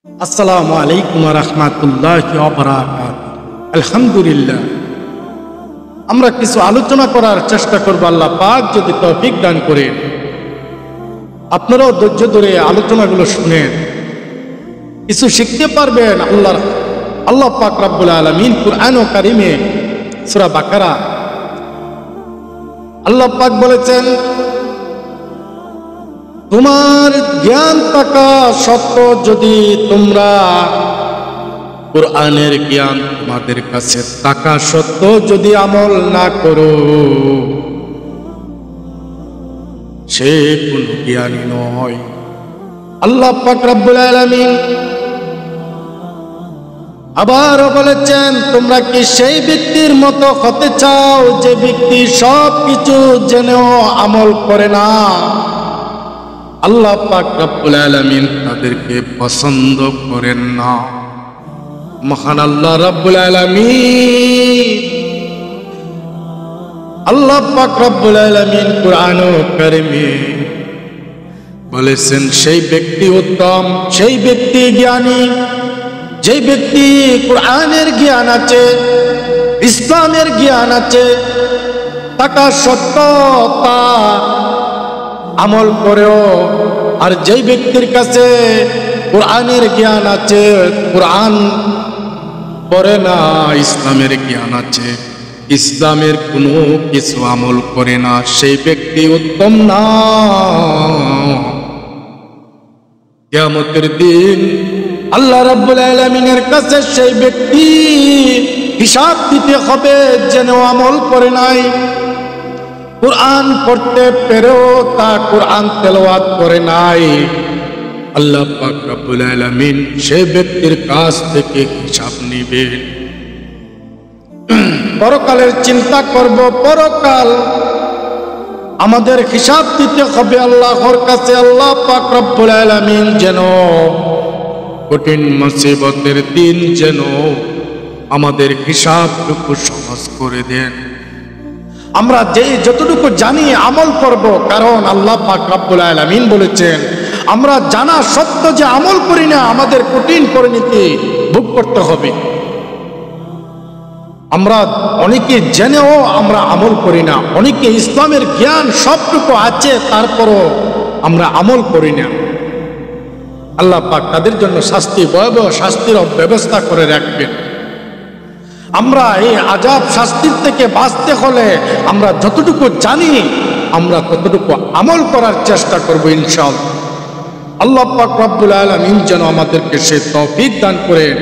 আসসালামু আলাইকুম ওয়া রাহমাতুল্লাহি ওয়া বারাকাতুহু। আলহামদুলিল্লাহ, আমরা কিছু আলোচনা করার চেষ্টা করব, আল্লাহ পাক যদি তৌফিক দান করেন। আপনারাও ধৈর্য ধরে আলোচনাগুলো শুনেন, কিছু শিখতে পারবেন। আল্লাহ পাক রব্বুল আলামিন কুরআন ও কারিমে সূরা বাকারা আল্লাহ পাক বলেছেন, তোমার জ্ঞান থাকা সত্ত্বেও যদি তোমরা কুরআনের জ্ঞান তোমাদের কাছে থাকা সত্ত্বেও যদি আমল না করো, সে কোন জ্ঞানী নয়। আল্লাহ পাক রব্বুল আলামিন আবারও বলেছেন, তোমরা কি সেই ব্যক্তির মতো হতে চাও যে ব্যক্তি সব কিছু জেনেও আমল করে না? আল্লাহ পাক রব্বুল আলামিন তাদেরকে পছন্দ করেন না। মহান আল্লাহ রব্বুল আলামিন আল্লাহ পাক রব্বুল আলামিন কুরআন ও কারিমে বলেছেন, সেই ব্যক্তি উত্তম, সেই ব্যক্তি জ্ঞানী, যে ব্যক্তি কুরআনের জ্ঞান আছে, ইসলামের জ্ঞান আছে, থাকা সত্ত্বেও তা আমল করেও। আর যেই ব্যক্তির কাছে কুরআনের জ্ঞান আছে, কুরআন পড়ে না, ইসলামের জ্ঞান আছে, ইসলামের কোনো কিছু আমল করে না, সেই ব্যক্তি উত্তম না। কিয়ামতের দিন আল্লাহ রাব্বুল আলামিনের কাছে সেই ব্যক্তি হিসাব দিতে হবে যেন আমল করে নাই। কুরআন পড়তে পেরেও তা কুরআন তেলাওয়াত করে নাই। আল্লাহ পাক রব্বুল আলামিন সেই ব্যক্তির কাছ থেকে হিসাব নেবেন। পরকালের চিন্তা করব, পরকাল আমাদের হিসাব দিতে হবে আল্লাহর কাছে। আল্লাহ পাক রব্বুল আলামিন যেন কঠিন মুসিবতের দিন যেন আমাদের হিসাবটুকু সহজ করে দেন। আমরা যতটুকু জানি আমল করব, কারণ আল্লাহ পাক রব্বুল আলামিন বলেছেন, আমরা জানা সত্ত্বেও যে আমল করি না, আমাদের কঠিন পরিণতি ভোগ করতে হবে। আমরা অনেকে জেনেও আমরা আমল করি না, অনেকে ইসলামের জ্ঞান সবটুকু আছে, তারপরও আমরা আমল করি না। আল্লাহ পাক তাদের জন্য শাস্তি, ভয়াবহ শাস্তির ব্যবস্থা করে রাখবেন। আমরা এই আযাব শাস্তির থেকে বাঁচতে হলে আমরা যতটুকু জানি আমরা ততটুকু আমল করার চেষ্টা করব ইনশাআল্লাহ। আল্লাহ পাক রব্বুল আলামিন যেন আমাদেরকে সে তৌফিক দান করেন।